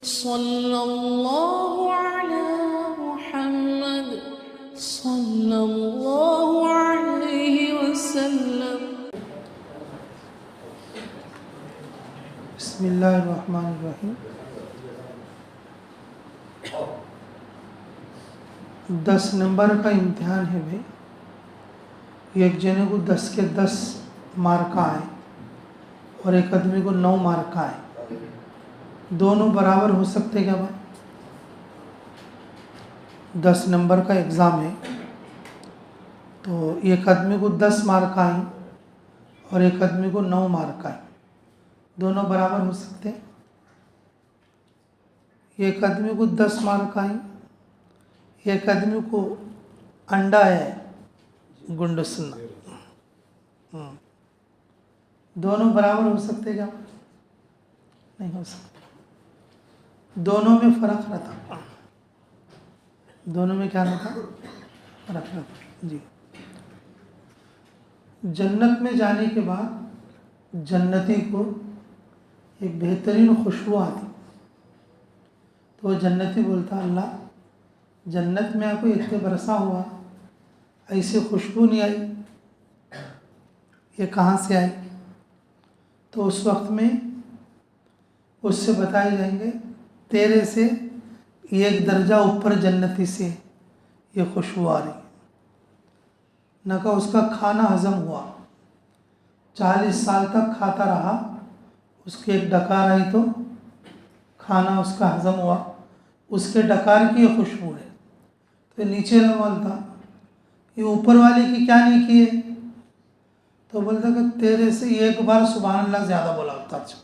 सल्लल्लाहु अला मुहम्मद सल्लल्लाहु अलैहि वसल्लम। बिस्मिल्लाहिर्रहमानिर्रहीम। 10 नंबर का इम्तिहान है भाई। एक जने को 10 के 10 मार्क आए और एक आदमी को 9 मार्क आए, दोनों बराबर हो सकते क्या भाई? 10 नंबर का एग्ज़ाम है तो एक आदमी को 10 मार्क आए और एक आदमी को 9 मार्क आए, दोनों बराबर हो सकते हैं। एक आदमी को 10 मार्क आए, एक आदमी को अंडा है गुंडसना, दोनों बराबर हो सकते क्या? नहीं हो सकते। दोनों में फ़र्क रहता, दोनों में क्या रहता? फ़र्क रहता जी। जन्नत में जाने के बाद जन्नती को एक बेहतरीन खुशबू आती, तो वो जन्नती बोलता, अल्लाह जन्नत में आपको इतने बरसा हुआ, ऐसी खुशबू नहीं आई, ये कहाँ से आई? तो उस वक्त में उससे बताए जाएंगे, तेरे से एक दर्जा ऊपर जन्नती से ये खुशबू आ रही। न का उसका खाना हज़म हुआ, 40 साल तक खाता रहा, उसके एक डकार आई तो खाना उसका हज़म हुआ, उसके डकार की ये खुशबू है। तो नीचे न बोलता, ये ऊपर वाले की क्या नहीं की है? तो बोलता कि तेरे से एक बार सुभान अल्लाह ज़्यादा बोला होता। अच्छा,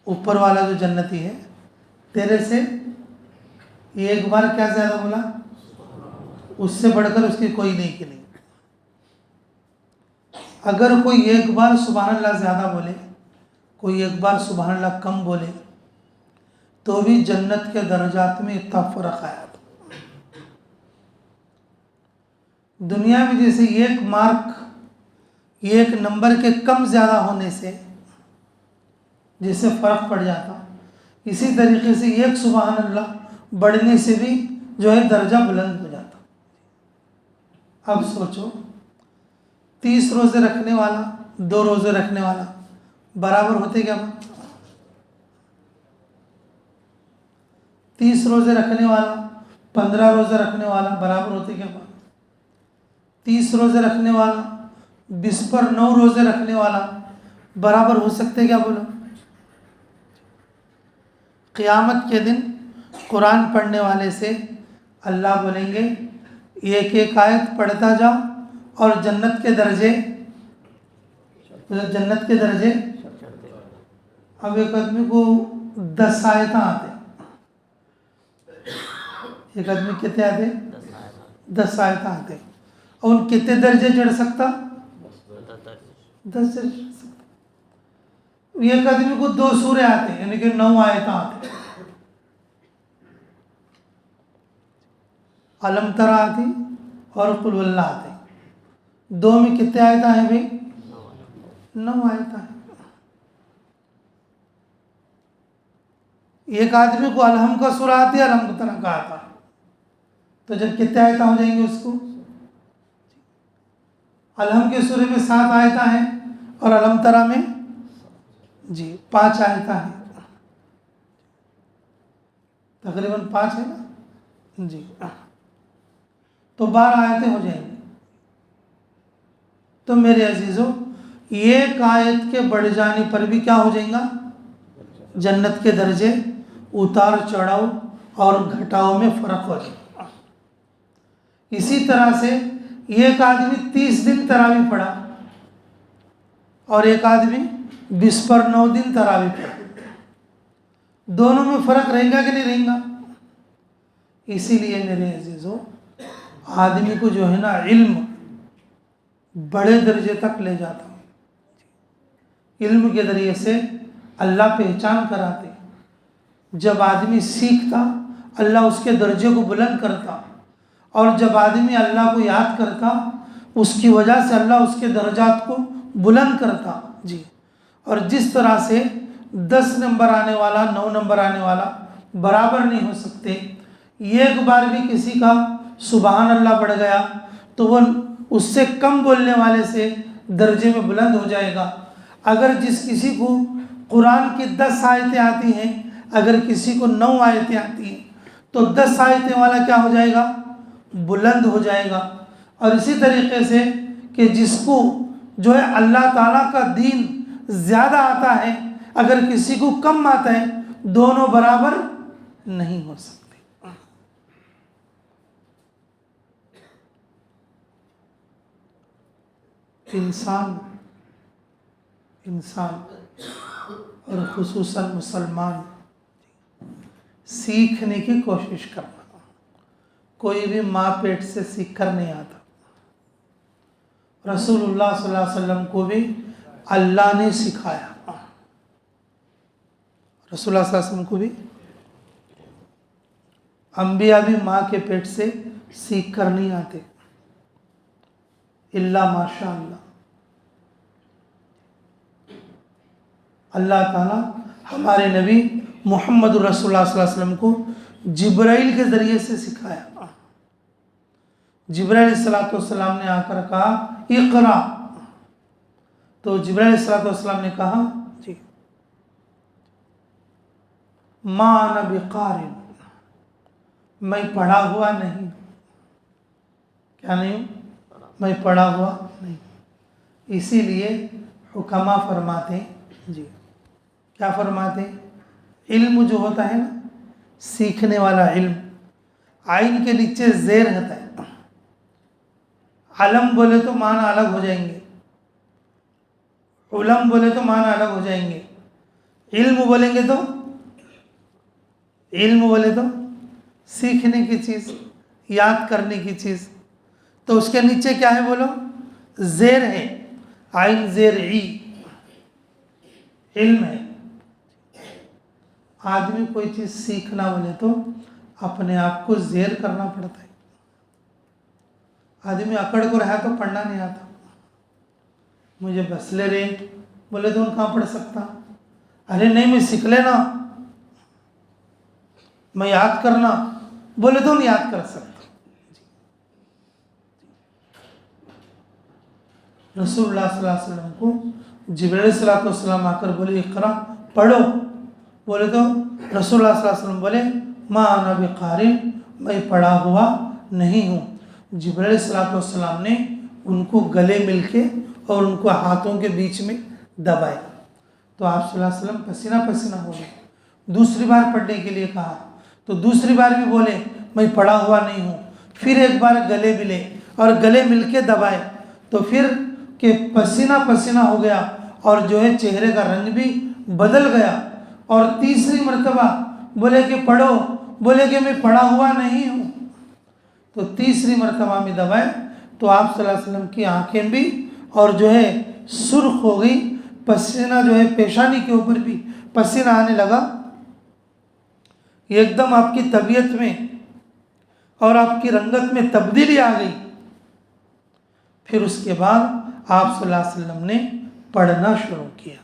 ऊपर वाला जो जन्नती है तेरे से एक बार क्या ज़्यादा बोला? उससे बढ़कर उसकी कोई नहीं की नहीं। अगर कोई एक बार सुभान अल्लाह ज़्यादा बोले, कोई एक बार सुभान अल्लाह कम बोले, तो भी जन्नत के दर्जात में इतना फ़र्क आया। दुनिया में जैसे एक मार्क, एक नंबर के कम ज़्यादा होने से जिससे फ़र्क पड़ जाता, इसी तरीके से एक सुभान अल्लाह बढ़ने से भी जो है दर्जा बुलंद हो जाता। अब सोचो, 30 रोज़े रखने वाला, 2 रोज़े रखने वाला बराबर होते क्या? 30 रोज़े रखने वाला, 15 रोज़े रखने वाला बराबर होते क्या? 30 रोज़े रखने वाला, 20 पर 9 रोज़े रखने वाला बराबर हो सकते क्या? बोलो। क़यामत के दिन कुरान पढ़ने वाले से अल्लाह बोलेंगे, एक एक आयत पढ़ता जा और जन्नत के दर्जे, जन्नत के दर्जे। अब एक आदमी को 10 आयत आते, एक आदमी कितने आते? 10 आयत आते, और उन कितने दर्जे चढ़ सकता? 10 दर्जे। एक आदमी को 2 सूरे आते, यानी कि 9 आयत आते, अलम तरा आती और कुल वल्लाह आते। 2 में कितने आयत हैं भाई? 9 आयत हैं। एक आदमी को अलहम का सूरा आती है, अलम तरा का आता, तो जब कितने आयत हो जाएंगे उसको? अलहम के सूरे में 7 आयत हैं और अलम तरा में जी 5 आयत हैं, तकरीबन 5 है ना जी, तो 12 आयतें हो जाएंगी। तो मेरे अजीज़ों, एक आयत के बढ़ जाने पर भी क्या हो जाएगा? जन्नत के दर्जे, उतार चढ़ाव और घटाव में फ़र्क हो जाएगा। इसी तरह से एक आदमी 30 दिन तरावी पढ़ा और एक आदमी 20 पर 9 दिन तरावी पढ़ा, दोनों में फ़र्क रहेगा कि नहीं रहेगा? इसीलिए मेरे अजीज़ों, आदमी को जो है ना इल्म बड़े दर्जे तक ले जाता है। इल्म के ज़रिए से अल्लाह पहचान कराते। जब आदमी सीखता, अल्लाह उसके दर्जे को बुलंद करता, और जब आदमी अल्लाह को याद करता, उसकी वजह से अल्लाह उसके दर्जात को बुलंद करता जी। और जिस तरह से 10 नंबर आने वाला, 9 नंबर आने वाला बराबर नहीं हो सकते। एक बार भी किसी का सुबहान अल्लाह बढ़ गया तो वह उससे कम बोलने वाले से दर्जे में बुलंद हो जाएगा। अगर जिस किसी को कुरान की 10 आयतें आती हैं, अगर किसी को 9 आयतें आती हैं तो 10 आयतें वाला क्या हो जाएगा? बुलंद हो जाएगा। और इसी तरीके से कि जिसको जो है अल्लाह ताला का दीन ज़्यादा आता है, अगर किसी को कम आता है, दोनों बराबर नहीं हो सकते। इंसान और खुसूसन मुसलमान सीखने की कोशिश करना। कोई भी माँ पेट से सीख कर नहीं आता। रसूलुल्लाह सल्लल्लाहु अलैहि वसल्लम को भी अल्लाह ने सिखाया। रसूलुल्लाह सल्लल्लाहु अलैहि वसल्लम को भी अंबिया भी माँ के पेट से सीख कर नहीं आते, इल्ला माशा अल्लाह। अल्लाह ताला हमारे नबी मोहम्मद रसूलुल्लाह सल्लल्लाहु अलैहि वसल्लम को जिब्राइल के ज़रिए से सिखाया। जिब्राइल अलैहिस्सलातु वस्सलाम ने आकर कहा इक़रा, तो जिब्राइल अलैहिस्सलातु वस्सलाम ने कहा जी मा अना बिक़ारिन, मैं पढ़ा हुआ नहीं। क्या नहीं हूँ? मैं पढ़ा हुआ नहीं। इसीलिए हुक्मा फरमाते जी, क्या फरमाते? इल्म जो होता है ना, सीखने वाला इल्म, आइन के नीचे ज़ेर होता है। अलम बोले तो माना अलग हो जाएंगे, उलम बोले तो माना अलग हो जाएंगे। इल्म बोलेंगे तो, इल्म बोले तो सीखने की चीज़, याद करने की चीज़, तो उसके नीचे क्या है बोलो? ज़ेर है, आइन ज़ेर ई, इल्म है। आदमी कोई चीज़ सीखना बोले तो अपने आप को ज़ेर करना पड़ता है। आदमी अकड़ को रहा तो पढ़ना नहीं आता। मुझे बस ले रे बोले तो उन कहाँ पढ़ सकता? अरे नहीं, मैं सीख लेना, मैं याद करना बोले तो नहीं याद कर सकता। रसूलुल्लाह सल्लल्लाहु अलैहि वसल्लम को जिब्राइल सल्लल्लाहु अलैहि वसल्लम आकर बोले इक़रा, पढ़ो, बोले तो रसूलुल्लाह सल्लल्लाहु अलैहि वसल्लम बोले मा अना बिक़ारिन, मैं पढ़ा हुआ नहीं हूँ। जिब्राइल सल्लल्लाहु अलैहि वसल्लम ने उनको गले मिलके और उनको हाथों के बीच में दबाया, तो आप सल्लल्लाहु अलैहि वसल्लम पसीना पसीना हो गए। दूसरी बार पढ़ने के लिए कहा तो दूसरी बार भी बोले मैं पढ़ा हुआ नहीं हूँ। फिर एक बार गले मिले और गले मिलके दबाए, तो फिर के पसीना पसीना हो गया और जो है चेहरे का रंग भी बदल गया। और तीसरी मर्तबा बोले कि पढ़ो, बोले कि मैं पढ़ा हुआ नहीं हूँ। तो तीसरी मर्तबा में दबाए तो आप सल्लल्लाहु अलैहि वसल्लम की आंखें भी और जो है सुर्ख हो गई, पसीना जो है पेशानी के ऊपर भी पसीना आने लगा। एकदम आपकी तबीयत में और आपकी रंगत में तब्दीली आ गई। फिर उसके बाद आप सल्लल्लाहु अलैहि वसल्लम ने पढ़ना शुरू किया,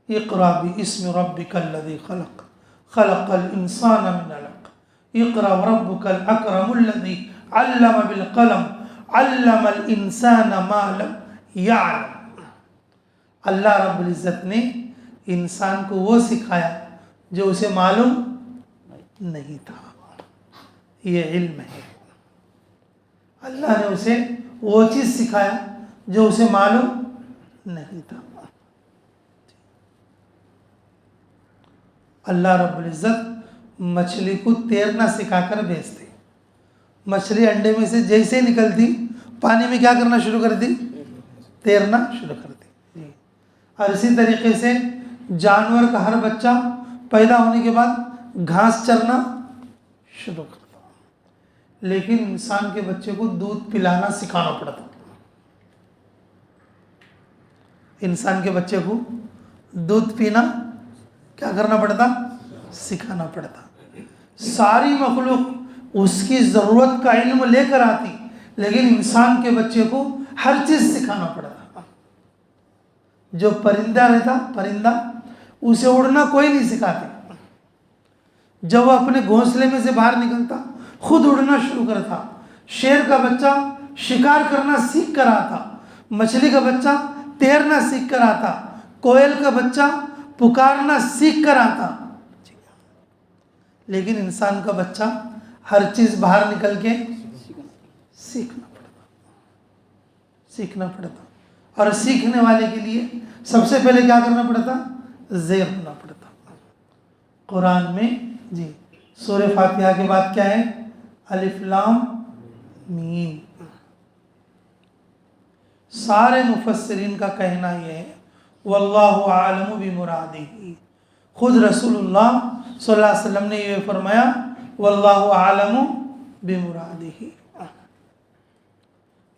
इक़रा बिइस्मि रब्बिकल्लज़ी खलक़, खलक़ल इंसाना मिन अलक़, इक़रा वरब्बुकल अकरमुल्लज़ी अल्लम बिल क़लम, अल्लमल इंसाना मा लम यअलम। अल्लाह रब्बुल इज़्ज़त ने इंसान को वो सिखाया जो उसे मालूम नहीं था। ये इल्म है। अल्लाह ने उसे वो चीज़ सिखाया जो उसे मालूम नहीं था। अल्लाह रब्बुल इज़्ज़त मछली को तैरना सिखाकर भेजते। मछली अंडे में से जैसे निकलती पानी में क्या करना शुरू कर दी? तैरना शुरू कर दी। और इसी तरीके से जानवर का हर बच्चा पैदा होने के बाद घास चरना शुरू करता, लेकिन इंसान के बच्चे को दूध पिलाना सिखाना पड़ता। इंसान के बच्चे को दूध पीना क्या करना पड़ता? सिखाना पड़ता। सारी मखलूक उसकी ज़रूरत का इल्म लेकर आती, लेकिन इंसान के बच्चे को हर चीज़ सिखाना पड़ता। जो परिंदा रहता, परिंदा, उसे उड़ना कोई नहीं सिखाते। जब वो अपने घोंसले में से बाहर निकलता खुद उड़ना शुरू करता। शेर का बच्चा शिकार करना सीख कर आता, मछली का बच्चा तैरना सीख कर आता, कोयल का बच्चा पुकारना सीख कर आता। लेकिन इंसान का बच्चा हर चीज बाहर निकल के सीखना पड़ता। और सीखने वाले के लिए सबसे पहले क्या करना पड़ता? ज़ेर होना पड़ता। कुरान में जी सूरह फातिहा के बाद क्या है? अलिफ लाम मीम। सारे मुफस्सिरीन का कहना यह है वल्लाहु आलमु बिमुरादिही। खुद रसूलुल्लाह सल्लल्लाहु अलैहि वसल्लम ने ये फरमाया वल्लाहु आलमु बिमुरादिही।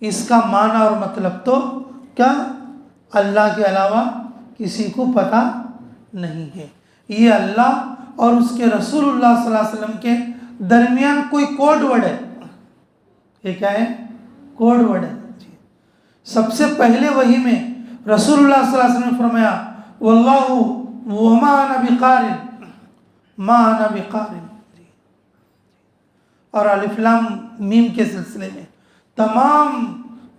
इसका माना और मतलब तो क्या? अल्लाह के अलावा किसी को पता नहीं है। ये अल्लाह और उसके रसूलुल्लाह सल्लल्लाहु अलैहि वसल्लम के दरमियान कोई कोड वर्ड है। ये क्या है? कोड वर्ड है। सबसे पहले वही में रसूलुल्लाह सल्लल्लाहु अलैहि वसल्लम ने फरमाया वल्लाहु वमा अना बिकारिन, मा अना बिकारिन। और अलिफ लाम मीम के सिलसिले में तमाम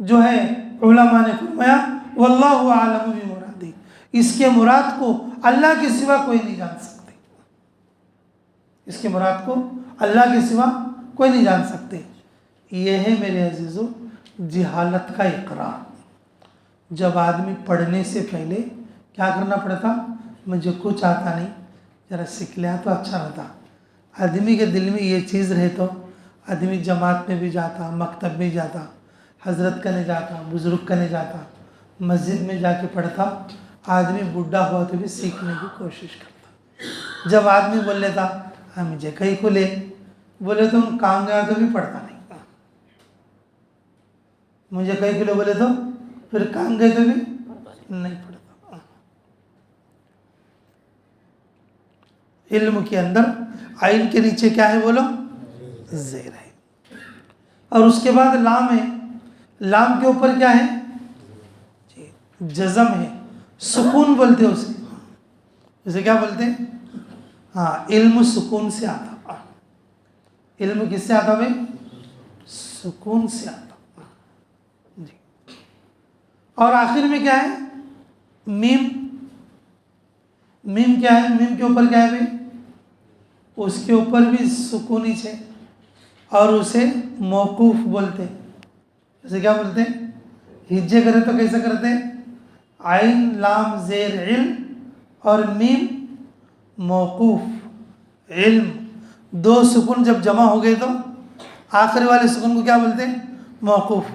जो है उलमा ने फरमाया वल्लाहु आलमु बिमुरादी। इसके मुराद को अल्लाह के सिवा कोई नहीं जान सकते। इसके मुराद को अल्लाह के सिवा कोई नहीं जान सकते। ये है मेरे अजीज़ों जिहालत का इकरार। जब आदमी पढ़ने से पहले क्या करना पड़ता? मुझे कुछ आता नहीं, ज़रा सीख लिया तो अच्छा रहता। आदमी के दिल में ये चीज़ रहे तो आदमी जमात में भी जाता, मकतब में जाता, हजरत करने जाता, बुज़ुर्ग करने जाता, मस्जिद में जाके पढ़ता। आदमी बूढ़ा हुआ तो भी सीखने की कोशिश करता। जब आदमी बोल लेता हाँ मुझे कहीं को ले बोले तो उन काम गया तो भी पढ़ता नहीं। मुझे कहीं को ले बोले तो फिर काम गए तो भी नहीं पढ़ता। इल्म के अंदर आइन के नीचे क्या है बोलो? ज़ेर है। और उसके बाद लाम है। लाम के ऊपर क्या है? जज़म है, सुकून बोलते हैं उसे। उसे क्या बोलते हैं? हाँ, इल्म सुकून से आता। इल्म किससे आता भाई? सुकून से आता जी। और आखिर में क्या है? मीम। मीम क्या है? मीम के ऊपर क्या है भाई? उसके ऊपर भी सुकून ही है और उसे मौकूफ बोलते हैं। उसे क्या बोलते हैं? हिज्जे करे तो कैसे करते हैं? आइन लाम ज़ेर इल्म और मीम मौकूफ इल्म। दो सुकून जब जमा हो गए तो आखिर वाले सुकून को क्या बोलते हैं? मौकूफ।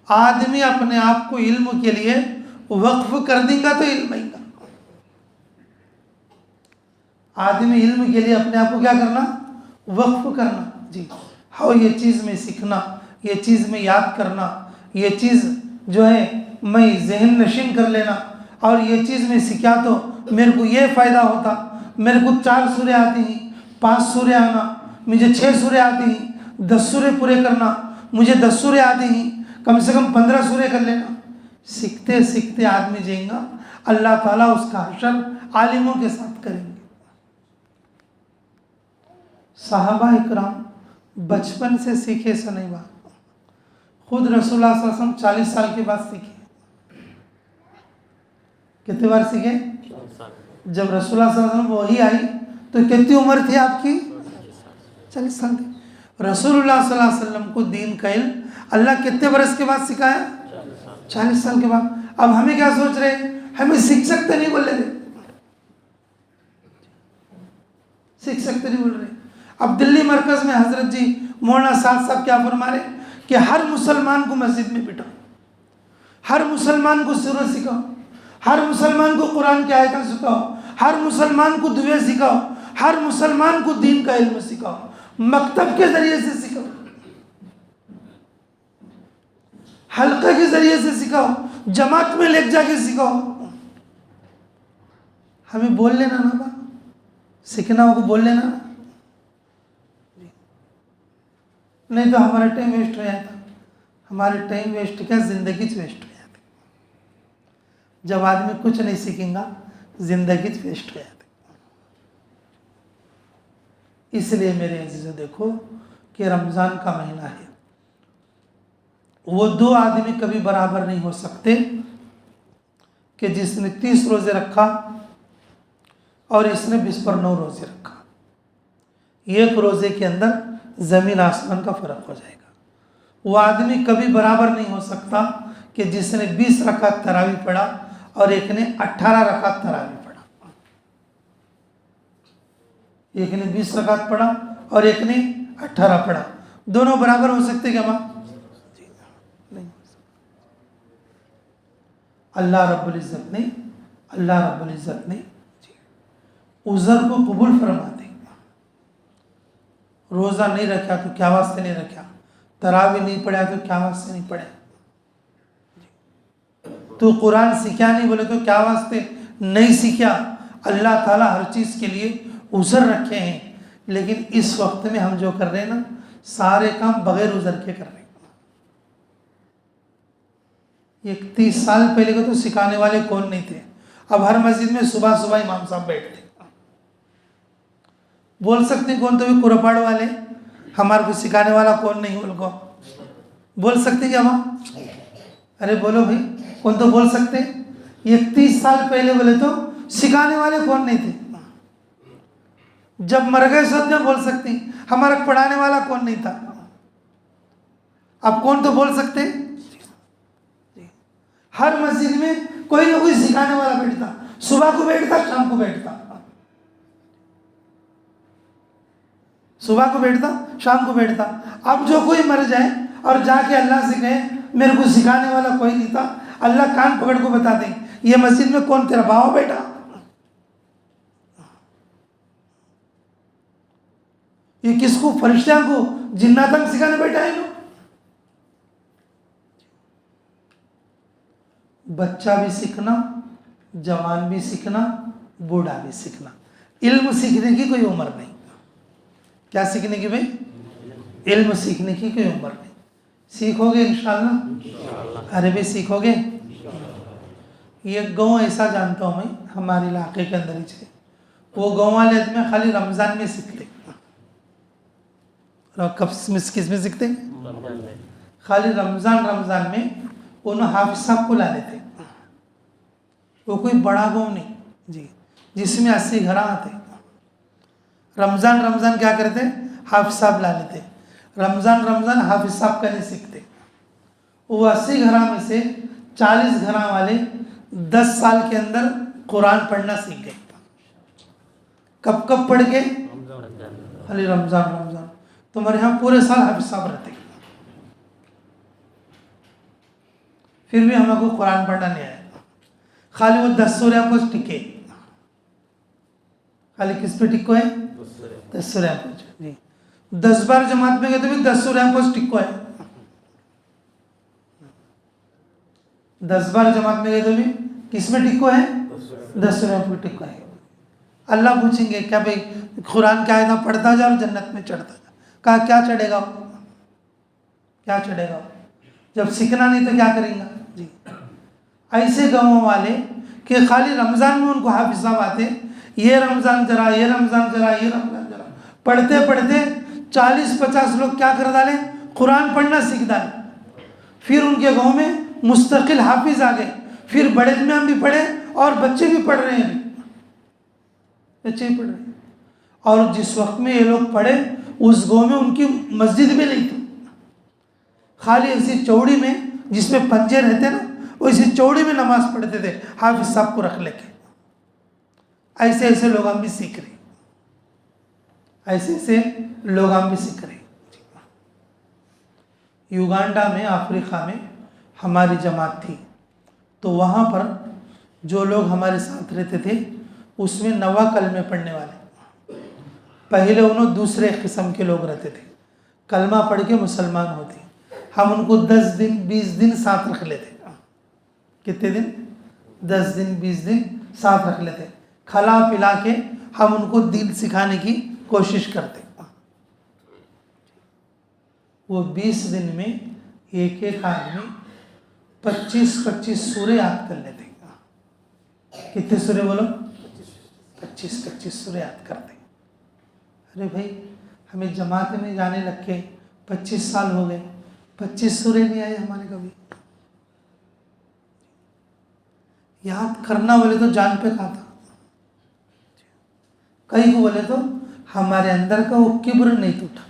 आदमी अपने आप को इल्म के लिए वक्फ कर देगा तो इल्म आएगा। आदमी इल्म के लिए अपने आप को क्या करना? वक्फ करना जी। हाँ, ये चीज़ में सीखना, ये चीज़ में याद करना, ये चीज़ जो है मैं जहन नशीन कर लेना, और ये चीज़ में सीखा तो मेरे को ये फ़ायदा होता। मेरे को 4 सूरे आती हैं, 5 सूरे आना, मुझे 6 सूरे आती हैं, 10 सूरे पूरे करना, मुझे 10 सूरे आती हैं, कम से कम 15 सूरे कर लेना। सीखते सीखते आदमी जाएगा, अल्लाह ताला उसका हशर आलिमों के साथ करेंगे। सहाबा इकराम बचपन से सीखे से नहीं बात। खुद रसूलुल्लाह सल्लल्लाहु अलैहि वसल्लम 40 साल के बाद सीखे। कितने बार सीखे? जब रसूलुल्लाह सल्लल्लाहु अलैहि वसल्लम वही आई तो कितनी उम्र थी आपकी? 40 साल थी। रसूलुल्लाह सल्लल्लाहु अलैहि वसल्लम को दीन का इल्म अल्लाह कितने बरस के बाद सिखाया? 40 साल के बाद। अब हमें क्या सोच रहे? हमें सीख सकते नहीं बोल रहे, सीख सकते नहीं बोल रहे। अब दिल्ली मरकज में हजरत जी मौलाना साहब क्या फरमा रहे कि हर मुसलमान को मस्जिद में बिठाओ, हर मुसलमान को सूरत सिखाओ, हर मुसलमान को कुरान की आयतें सिखाओ, हर मुसलमान को दुआ सिखाओ, हर मुसलमान को दीन का इल्म सिखाओ, मकतब के जरिए से सिखाओ, हल्के के जरिए से सिखाओ, जमात में ले जाके सिखाओ। हमें बोल लेना ना बा, सीखना होगा बोल लेना, नहीं तो हमारा टाइम वेस्ट हो जाता। हमारे टाइम वेस्ट क्या, जिंदगी वेस्ट हो जाती। जब आदमी कुछ नहीं सीखेगा जिंदगी वेस्ट हो जाती। इसलिए मेरे अजीज़ों देखो कि रमज़ान का महीना है, वो दो आदमी कभी बराबर नहीं हो सकते कि जिसने 30 रोज़े रखा और इसने 20 पर 9 रोज़े रखा। एक रोज़े के अंदर ज़मीन आसमान का फ़र्क हो जाएगा। वो आदमी कभी बराबर नहीं हो सकता कि जिसने 20 रकात तरावी पढ़ा और एक ने 18 रकात तरावी पढ़ा। एक ने 20 रकात पढ़ा और एक ने 18 पढ़ा। दोनों बराबर हो सकते क्या माँ? नहीं। अल्लाह रब्बुल इज़्ज़त ने उज़र को कबूल फरमा दे। रोज़ा नहीं रखा तो क्या वास्ते नहीं रखा, तरावी नहीं पढ़ा तो क्या वास्ते नहीं पढ़े, तो कुरान सीखा नहीं बोले तो क्या वास्ते नहीं सीखा। अल्लाह ताला हर चीज़ के लिए उज़र रखे हैं, लेकिन इस वक्त में हम जो कर रहे हैं ना, सारे काम बगैर उज़र के कर रहे हैं। 30 साल पहले को तो सिखाने वाले कौन नहीं थे। अब हर मस्जिद में सुबह सुबह इमाम साहब बैठते, बोल सकते कौन तो भी कुरपाड़ वाले, हमारे को सिखाने वाला कौन नहीं, उनको बोल सकते क्या माँ? अरे बोलो भाई, कौन तो बोल सकते। 30 साल पहले बोले तो सिखाने वाले कौन नहीं थे। जब मर गए सब में बोल सकती, हमारा पढ़ाने वाला कौन नहीं था। अब कौन तो बोल सकते। हर मस्जिद में कोई ना कोई सिखाने वाला बैठता, सुबह को बैठता, शाम को बैठता, सुबह को बैठता, शाम को बैठता। अब जो कोई मर जाए और जाके अल्लाह से कहे मेरे को सिखाने वाला कोई नहीं था, अल्लाह कान पकड़ को बता दे ये मस्जिद में कौन तेरा बाबा बैठा। ये किसको, फरिश्ता को, जिन्नातन सिखाने बैठा है लोग। बच्चा भी सीखना, जवान भी सीखना, बूढ़ा भी सीखना। इल्म सीखने की कोई उम्र नहीं। क्या सीखने की भाई? इल्म सीखने की कोई उम्र नहीं। सीखोगे इंशाअल्लाह, अरबी सीखोगे। ये गाँव ऐसा जानता हूँ मैं, हमारे इलाके के अंदर ही है, वो गाँव वाले आदमी खाली रमज़ान में सीखते। कब किस में सीखते? खाली रमज़ान में उन्होंने हाफिज साहब को ला लेते। वो कोई बड़ा गाँव नहीं जी, जिसमें 80 घर आते। रमज़ान क्या करते? हाफिज साहब ला लेते। रमज़ान हाफिज साहब का नहीं सीखते। वो 80 घर में से 40 घर वाले 10 साल के अंदर कुरान पढ़ना सीख गए। कब पढ़ के? खाली रमज़ान। तुम्हारे यहाँ पूरे साल हाफिज साहब रहते, फिर भी हमको कुरान पढ़ना नहीं आया। खाली वो 10 सूरह को टिके। खाली किस पे टिको है? 10 सूरह को जी। 10 बार जमात में गए तो भी 10 सूरह को टिको है। 10 बार जमात में गए तो भी किस में टिको है? 10 सूरह को टिको है। अल्लाह पूछेंगे क्या भाई कुरान क्या आयत पढ़ता जा और जन्नत में चढ़ता जा। कहा क्या चढ़ेगा? क्या चढ़ेगा? जब सीखना नहीं तो क्या करेंगे जी। ऐसे गाँव वाले कि खाली रमज़ान में उनको हाफिज साहब आते, ये रमज़ान जरा पढ़ते 40-50 लोग क्या कर डाले? कुरान पढ़ना सीख डाले। फिर उनके गांव में मुस्तकिल हाफिज आ गए। फिर बड़े इमाम भी पढ़े और बच्चे भी पढ़ रहे हैं, बच्चे भी पढ़ रहे हैं। और जिस वक्त में ये लोग पढ़े उस गांव में उनकी मस्जिद भी नहीं थी। खाली ऐसी चौड़ी में जिसमें पंजे रहते ना, वैसी चौड़ी में नमाज पढ़ते थे हाफिज साहब को रख लेके। ऐसे लोग हम भी सीख रहे, ऐसे लोग हम भी सीख रहे। युगांडा में, अफ्रीका में हमारी जमात थी, तो वहाँ पर जो लोग हमारे साथ रहते थे उसमें 9 कलमे पढ़ने वाले। पहले उन्होंने दूसरे किस्म के लोग रहते थे, कलमा पढ़ के मुसलमान होते। हम उनको 10 दिन 20 दिन साथ रख लेते। कितने दिन? 10 दिन 20 दिन साथ रख लेते। खिला पिला के हम उनको दीन सिखाने की कोशिश करते। वो 20 दिन में एक आदमी 25-25 सूरे याद कर लेते। कितने सूरे बोलो? 25 सूरे याद करते हैं। अरे भाई, हमें जमात में जाने लग के 25 साल हो गए, 25 सूरे नहीं आए हमारे कभी। याद करना बोले तो जान पे कहा था, कई को बोले तो हमारे अंदर का वो किब्र नहीं टूटा।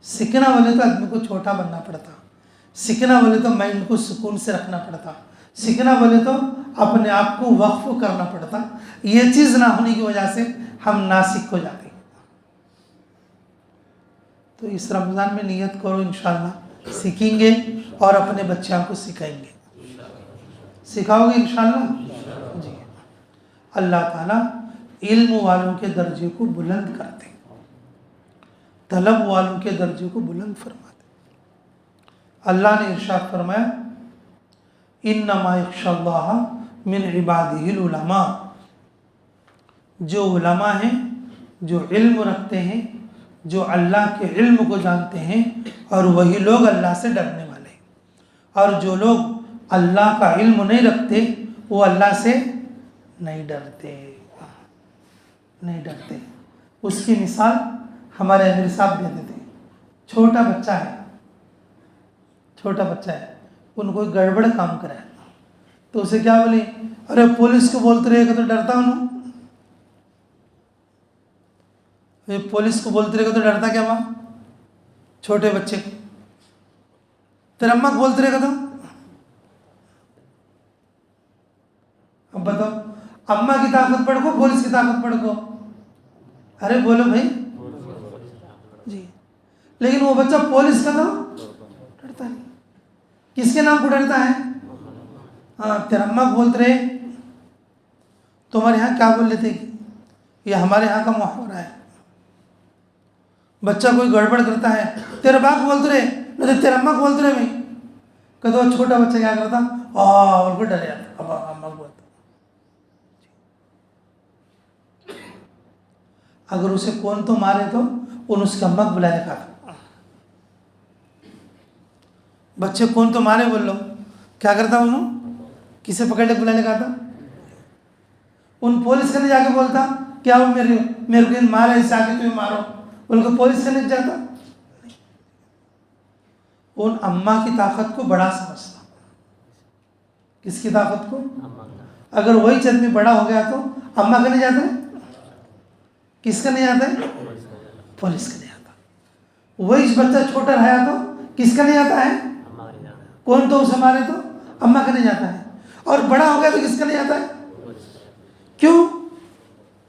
सीखना बोले तो आदमी को छोटा बनना पड़ता, सीखना बोले तो माइंड को सुकून से रखना पड़ता, सीखना बोले तो अपने आप को वक्फ करना पड़ता। ये चीज़ ना होने की वजह से हम नासिक हो जाते हैं। तो इस रमज़ान में नियत करो, इंशाल्लाह सीखेंगे और अपने बच्चों को सिखाएंगे। सिखाओगे इंशाल्लाह जी। अल्लाह ताला इल्म वालों के दर्जे को बुलंद करते हैं, तलब वालों के दर्जे को बुलंद फरमाते। अल्लाह ने इरशाद फरमाया, इन्नमा यख्शल्लाह मिन इबादिहिल उलमा। जो उलमा हैं, जो इल्म रखते हैं, जो अल्लाह के इल्म को जानते हैं, और वही लोग अल्लाह से डरने वाले हैं। और जो लोग अल्लाह का इल्म नहीं रखते, वो अल्लाह से नहीं डरते, नहीं डरते। उसकी मिसाल हमारे अमीर साहब देते थे। छोटा बच्चा है, छोटा बच्चा है, उनको गड़बड़ काम कराए तो उसे क्या बोले? अरे पुलिस को बोलते रहेगा तो डरता हूँ ना, पुलिस को बोलते रहेगा तो डरता क्या माँ? छोटे बच्चे को तेरा अम्मा को बोलते रहेगा तो? अब बताओ, अम्मा की ताकत पढ़ को, पुलिस की ताकत पढ़ को? अरे बोलो भाई जी। लेकिन वो बच्चा पुलिस का तो डरता नहीं। किसके नाम को डरता है? हाँ, तेरा अम्मा को बोलते रहे। तुम्हारे यहाँ क्या बोल लेते? ये हमारे यहाँ का मुहावरा है। बच्चा कोई गड़बड़ करता है, तेरे बाप को बोलते रहे, नहीं तो तेरे अम्मा को बोलते रहे। भाई कदो छोटा बच्चा क्या करता? और डर जाता, अब अम्मा को बोलता। अगर उसे कौन तो मारे तो उन उसकी अम्मा को बुलाने का था। बच्चे कौन तो मारे बोल लो, क्या करता उन्होंने? किसे पकड़ ले बुलाने का था? उन पुलिस करने जाके बोलता क्या वो मेरे को मारे, इससे आके तुम्हें मारो, उनको पुलिस करने जाता? उन अम्मा की ताकत को बड़ा समझता। किसकी ताकत को? अगर वही चदमी बड़ा हो गया तो अम्मा करने जाता है, किसका नहीं आता है? पुलिस का नहीं आता। वही बच्चा छोटा रहा तो किसका नहीं आता है? कौन तो उसे मारे तो अम्मा का नहीं जाता है। और बड़ा हो गया तो किसका नहीं आता है? क्यों?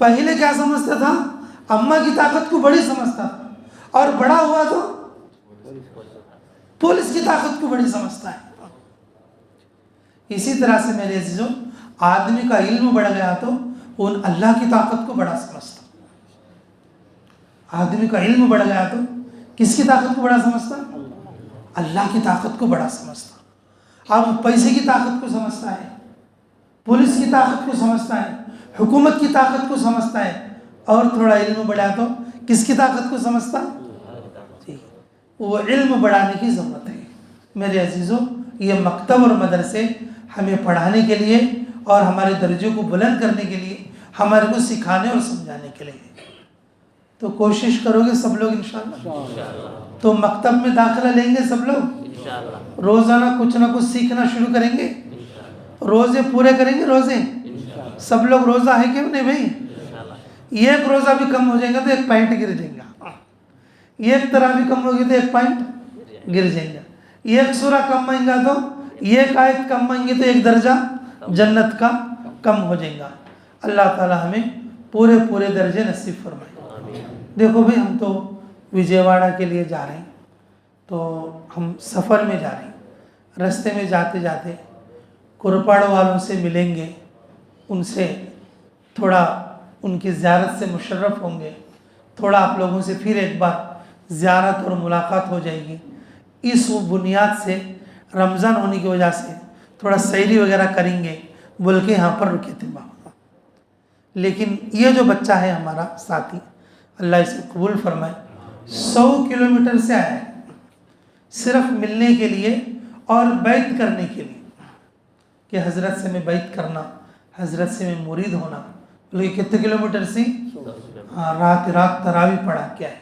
पहले क्या समझता था? अम्मा की ताकत को बड़ी समझता था, और बड़ा हुआ तो पुलिस की ताकत को बड़ी समझता है। इसी तरह से मेरे अजीजों, आदमी का इल्म बढ़ गया तो उन अल्लाह की ताकत को बड़ा समझता। आदमी का इल्म बढ़ गया तो किसकी ताकत को बड़ा समझता? अल्लाह की ताकत को बड़ा समझता। अब पैसे की ताकत को समझता है, पुलिस की ताकत को समझता है, हुकूमत की ताकत को समझता है, और थोड़ा इल्म बढ़ा तो किसकी ताकत को समझता? वो इल्म बढ़ाने की ज़रूरत है मेरे अजीज़ों। ये मकतब और मदरसे हमें पढ़ाने के लिए और हमारे दर्जे को बुलंद करने के लिए, हमारे को सिखाने और समझाने के लिए। तो कोशिश करोगे सब लोग इंशाअल्लाह? तो मकतब में दाखिला लेंगे सब लोग, रोज़ाना कुछ ना कुछ सीखना शुरू करेंगे, रोज़े पूरे करेंगे। रोज़े सब लोग रोज़ा है क्यों नहीं भाई? एक रोज़ा भी कम हो जाएगा तो एक पॉइंट गिर जाएगा, एक तरह भी कम होगी तो एक पॉइंट गिर जाएगा, एक सूरा कम आएगा तो एक आयत कम आएंगे तो एक दर्जा जन्नत का कम हो जाएगा। अल्लाह ताला हमें पूरे पूरे दर्जे नसीब फरमाए। देखो भाई, हम तो विजयवाड़ा के लिए जा रहे हैं, तो हम सफ़र में जा रहे हैं। रास्ते में जाते जाते कुरपाड़ वालों से मिलेंगे, उनसे थोड़ा उनकी ज़ियारत से मुशर्रफ होंगे, थोड़ा आप लोगों से फिर एक बार ज़ियारत और मुलाकात हो जाएगी। इस बुनियाद से रमज़ान होने की वजह से थोड़ा सैरी वगैरह करेंगे बोल के यहाँ पर रुके थे बाबा। लेकिन ये जो बच्चा है हमारा साथी, अल्लाह इसे कबूल फरमाए, 100 किलोमीटर से आया है सिर्फ मिलने के लिए और बैत करने के लिए कि हज़रत से मैं बैत करना, हज़रत से मैं मुरीद होना। बोले कितने किलोमीटर से? हाँ, रात रात तरावी पढ़ा क्या है।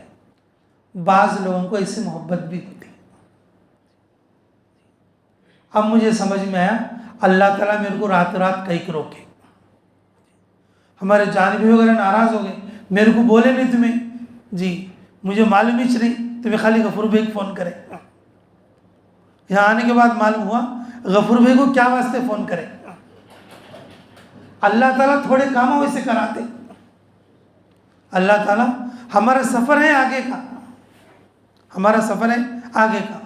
बाज़ लोगों को ऐसी मोहब्बत भी होती है। अब मुझे समझ में आया अल्लाह ताला मेरे को रात रात कहीं के रोके। हमारे जानवी वगैरह नाराज़ हो गए, मेरे को बोले नहीं तुम्हें जी, मुझे मालूम ही नहीं, तुम्हें खाली गफूर भाई को फ़ोन करे। यहाँ आने के बाद मालूम हुआ गफूर भाई को क्या वास्ते फ़ोन करे। अल्लाह ताला थोड़े काम वैसे कराते। अल्लाह ताला हमारा सफ़र है आगे का, हमारा सफ़र है आगे का।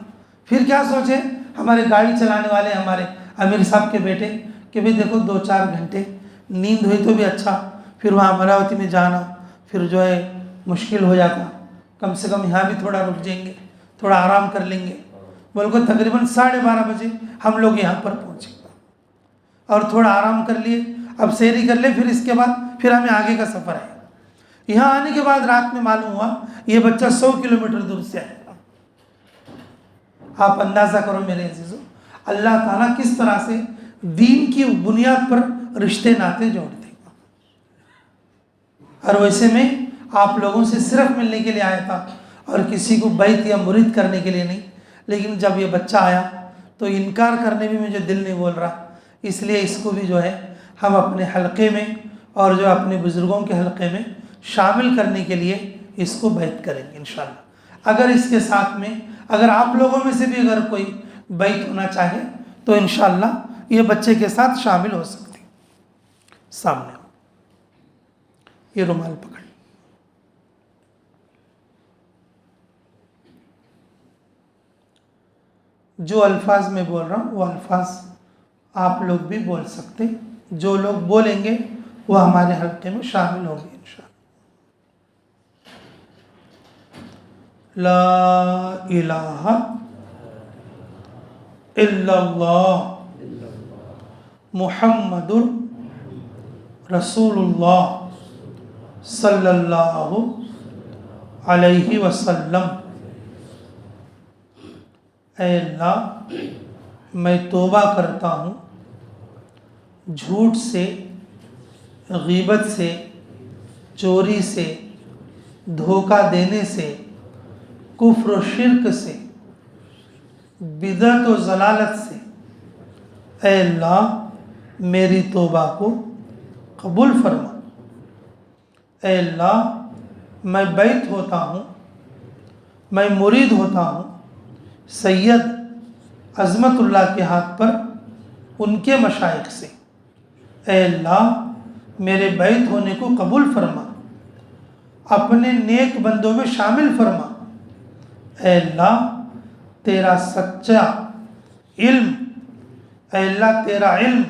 फिर क्या सोचे हमारे गाड़ी चलाने वाले हमारे अमीर साहब के बेटे कि भाई देखो 2-4 घंटे नींद हुई तो भी अच्छा, फिर वहाँ अमरावती में जाना फिर जो है मुश्किल हो जाता, कम से कम यहाँ भी थोड़ा रुक जाएंगे, थोड़ा आराम कर लेंगे। बोल को तकरीबन 12:30 बजे हम लोग यहाँ पर पहुँचे और थोड़ा आराम कर लिए, अब सैरी कर ले, फिर इसके बाद फिर हमें आगे का सफ़र है। यहाँ आने के बाद रात में मालूम हुआ ये बच्चा 100 किलोमीटर दूर से आएगा। आप अंदाज़ा करो मेरे अजीज़ों, अल्लाह ताला किस तरह से दीन की बुनियाद पर रिश्ते नाते जोड़ते। और वैसे में आप लोगों से सिर्फ मिलने के लिए आया था और किसी को बैत या मुरीद करने के लिए नहीं। लेकिन जब ये बच्चा आया तो इनकार करने भी मुझे दिल नहीं बोल रहा, इसलिए इसको भी जो है हम अपने हलक़े में और जो अपने बुज़ुर्गों के हलक़े में शामिल करने के लिए इसको बैत करेंगे इंशाअल्लाह। अगर इसके साथ में अगर आप लोगों में से भी अगर कोई बैत होना चाहे तो इंशाअल्लाह ये बच्चे के साथ शामिल हो सकते। सामने ये रुमाल पकड़, जो अल्फाज मैं बोल रहा हूँ वो अल्फाज आप लोग भी बोल सकते। जो लोग बोलेंगे वो हमारे हल्के में शामिल होंगे इंशाअल्लाह। ला इलाहा इल्लल्लाह मुहम्मदुर रसूलुल्लाह सल्लल्लाहु अलैहि वसल्लम। ऐ अल्लाह मैं तौबा करता हूँ झूठ से, गीबत से, चोरी से, धोखा देने से, कुफ्र शिर्क से, बिदअत व ज़लालत से। ऐ अल्लाह मेरी तौबा को कबूल फरमा। ऐ अल्लाह मैं बैत होता हूँ, मैं मुरीद होता हूँ सैयद अज़मतुल्लाह के हाथ पर उनके मशाइख से। ऐ अल्लाह मेरे बैत होने को कबूल फरमा, अपने नेक बंदों में शामिल फरमा। ऐ अल्लाह तेरा सच्चा इल्म, ऐ अल्लाह तेरा इल्म,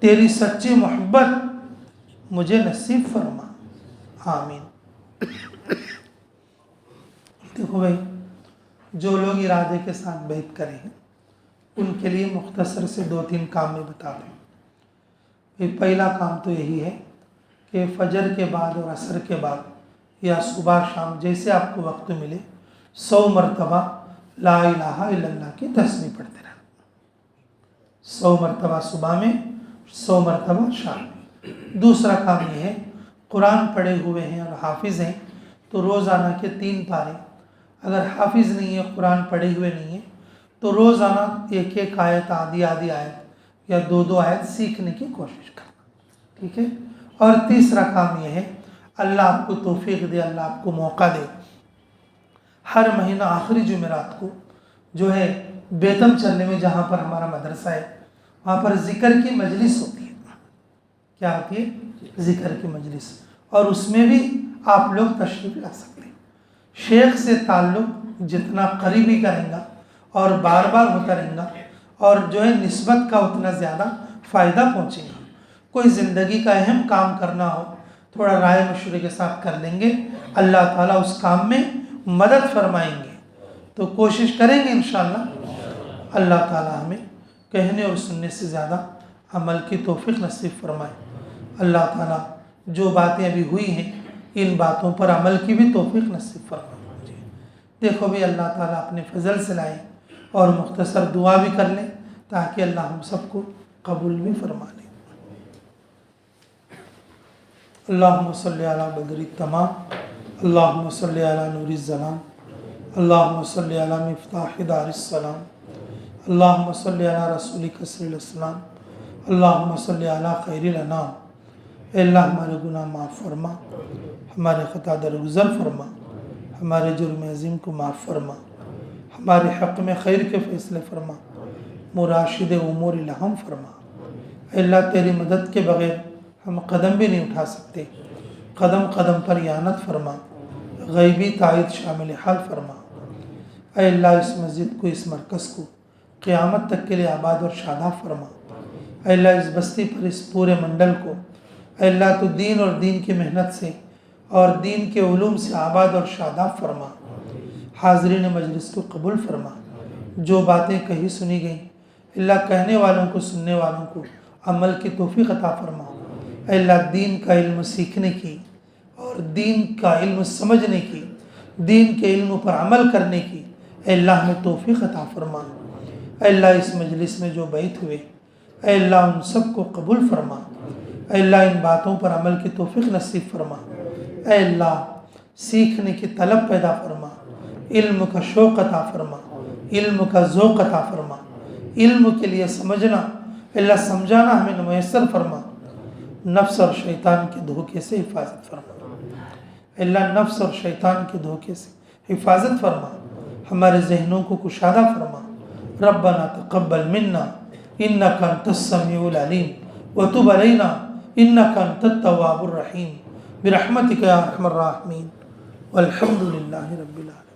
तेरी सच्ची मोहब्बत मुझे नसीब फरमा। आमीन। देखो भाई, जो लोग इरादे के साथ बैत करें उनके लिए मुख्तसर से 2-3 काम में बता दें। भाई पहला काम तो यही है कि फजर के बाद और असर के बाद या सुबह शाम जैसे आपको वक्त मिले 100 मरतबा ला इलाहा इल्लल्लाह की तस्बीह पढ़ते रहना। 100 मरतबा सुबह में, 100 मरतबा शाम में। दूसरा काम यह है, कुरान पढ़े हुए हैं और हाफिज़ हैं तो रोज़ाना के 3 पारे, अगर हाफिज़ नहीं है, कुरान पढ़े हुए नहीं है तो रोज़ाना 1-1 आयत, आधी आयत या 2-2 आयत सीखने की कोशिश करना। ठीक है। और तीसरा काम यह है, अल्लाह आपको तौफीक दे, अल्लाह आपको मौका दे, हर महीना आखिरी जुमेरात को जो है बेतम चलने में जहाँ पर हमारा मदरसा है वहाँ पर ज़िक्र की मजलिस होती है। क्या होती है? ज़िक्र की मजलिस। और उसमें भी आप लोग तशरीफ़ ला सकते हैं। शेख से ताल्लुक़ जितना करीबी करेंगे और बार बार होता रहेगा और जो है निस्बत का उतना ज़्यादा फ़ायदा पहुँचेगा। कोई ज़िंदगी का अहम काम करना हो, थोड़ा राय मशवरे के साथ कर लेंगे, अल्लाह ताला उस काम में मदद फरमाएंगे। तो कोशिश करेंगे इंशाअल्लाह। अल्लाह ताला हमें कहने और सुनने से ज़्यादा अमल की तौफीक नसीब फरमाए। अल्लाह ताला जो बातें अभी हुई हैं इन बातों पर अमल की भी तौफीक नसीब फरमाए। देखो भाई, अल्लाह ताला अपने फजल से लाए और मुख्तसर दुआ भी कर लें ताकि अल्लाह हम सबको कबूल भी फरमा ले। अल्लाहुम्मा सल्ली अला बदरी तमाम, अल्लाहुम्मा सल्ली अला नूरी ज़लाम, अल्लाहुम्मा सल्ली अला मिफ्ताह दारिस सलाम, अल्लाहुम्मा सल्ली अला रसूली कसरिल इस्लाम, अल्लाहुम्मा सल्ली अला खैरिल अनाम। अल्लाह हमारे गुनाह माफ़ फरमा, हमारे ख़ता दरगुज़र फरमा, हमारे जुर्म अज़ीम को माफ़ फरमा, हमारे हक़ में खैर के फ़ैसले फरमा, मुराशिद उमूर लहम फरमा। अल्लाह तेरी मदद के बग़ैर हम कदम भी नहीं उठा सकते, कदम कदम पर यानत फरमा, गैबी तायद शामिल हाल फरमा। अल्लाह इस मस्जिद को, इस मरकज़ को क़यामत तक के लिए आबाद और शादा फरमा। अल्लाह इस बस्ती पर, इस पूरे मंडल को अल्लाह तो दीन और दीन की मेहनत से और दीन के उलूम से आबाद और शादाब फरमा। हाज़रीन मजलिस को कबूल फरमा। जो बातें कही सुनी गई अल्लाह कहने वालों को, सुनने वालों को अमल की तौफ़ीक़ अता फरमा। अल्लाह दीन का इल्म सीखने की और दीन का इल्म समझने की, दीन के इल्म पर अमल करने की अल्लाह में तौफ़ीक़ अता फरमा। अल्लाह इस मजलिस में जो बैत हुए अल्लाह उन सब को कबूल फरमा। अल्लाह इन बातों पर अमल की तौफ़ीक़ नसीब फरमा। अल्लाह सीखने की तलब पैदा फरमा, इल्म का शौक़ अता फरमा, इल्म का ज़ौक़ अता फरमा, इल्म के लिए समझना अल्लाह समझाना हमें मुयस्सर फरमा। नफ्स और शैतान के धोखे से हिफाजत फरमा। अल्लाह नफ्स और शैतान के धोखे से हिफाजत फरमा। हमारे जहनों को कुशादा फरमा। रब्बना तक़ब्बल मिन्ना इन्नका अंतस समीउल अलीम व तुब अलैना इन्नका अंतत तव्वाबुर रहीम बिरहमतिका या अरहमर राहिमीन वल्हम्दुलिल्लाहि रब्बिल आलमीन।